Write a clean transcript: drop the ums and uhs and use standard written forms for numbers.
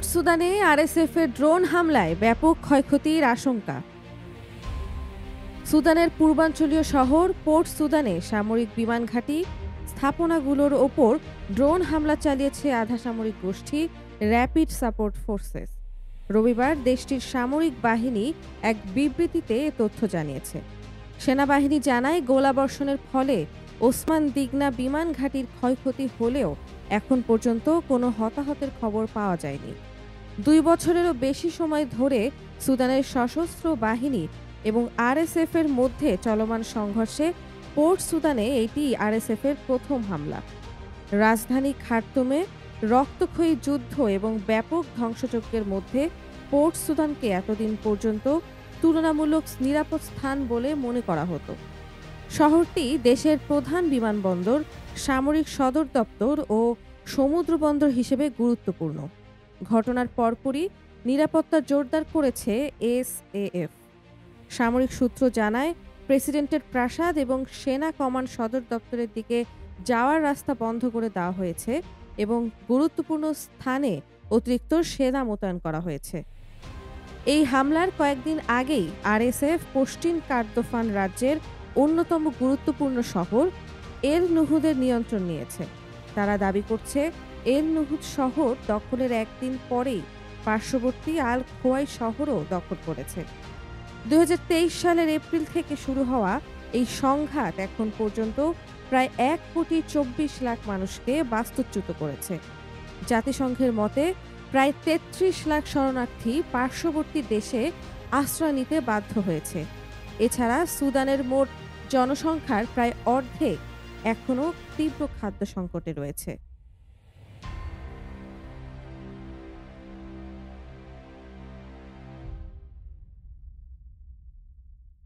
Port সুদানে আরএসএফের drone হামলায় ব্যাপক ক্ষয়ক্ষতির আশঙ্কা। সুদানের পূর্বাঞ্চলীয় শহর পোর্ট সুদানে সামরিক বিমান ঘাঁটি স্থাপনাগুলোর ওপর ড্রোন হামলা চালিয়েছে আধা সামরিক গোষ্ঠী র্যাপিড সাপোর্ট ফোর্সেস। রবিবার দেশটির সামরিক বাহিনী এক বিবৃতিতে এ তথ্য জানিয়েছে। সেনাবাহিনী জানায় গোলাবর্ষণের ফলে ওসমান দিগনা বিমান ঘাঁটির ক্ষয়ক্ষতি হলেও এখন পর্যন্ত কোনো হতাহতের খবর পাওয়া যায়নি। 2 বছরেরও বেশি সময় ধরে সুদানের সশস্ত্র বাহিনী এবং আরএসএফ এর মধ্যে চলমান সংঘর্ষে পোর্ট সুদানে এটি আরএসএফ এর প্রথম হামলা। রাজধানী খার্তুমে রক্তক্ষয়ী যুদ্ধ এবং ব্যাপক ধ্বংসযজ্ঞের মধ্যে পোর্ট সুদানকে এতদিন পর্যন্ত তুলনামূলক নিরাপদ স্থান বলে মনে করা হতো। শহরটি দেশের প্রধান বিমানবন্দর, সামরিক সদর দপ্তর ও সমুদ্র বন্দর হিসেবে গুরুত্বপূর্ণ। ঘটনার পরপরই নিরাপত্তা জোরদার করেছে এসএএফ। সামরিক সূত্র জানায়, প্রেসিডেন্টের প্রাসাদ এবং সেনা কমান্ড সদর দপ্তরের দিকে যাওয়ার রাস্তা বন্ধ করে দেওয়া হয়েছে এবং গুরুত্বপূর্ণ স্থানে অতিরিক্ত সেনা মোতায়েন করা হয়েছে। এই হামলার কয়েকদিন আগেই আরএসএফ পশ্চিম কর্দোফান রাজ্যের অন্যতম গুরুত্বপূর্ণ শহর এল নুহুদের নিয়ন্ত্রণ নিয়েছে। তারা দাবি করছে, এল নুহুদ শহর দখলের একদিন পরেই পার্শ্ববর্তী আল খোয়াই শহরও দখল করেছে। 2023 সালের এপ্রিল থেকে শুরু হওয়া এই সংঘাত এখন পর্যন্ত প্রায় 1,24,00,000 মানুষকে বাস্তুচ্যুত করেছে। জাতিসংঘের মতে প্রায় 33 লাখ শরণার্থী পার্শ্ববর্তী দেশে আশ্রয় নিতে বাধ্য হয়েছে। এছাড়া সুদানের মোট জনসংখ্যার প্রায় অর্ধেক এখনও তীব্র খাদ্য সংকটে রয়েছে।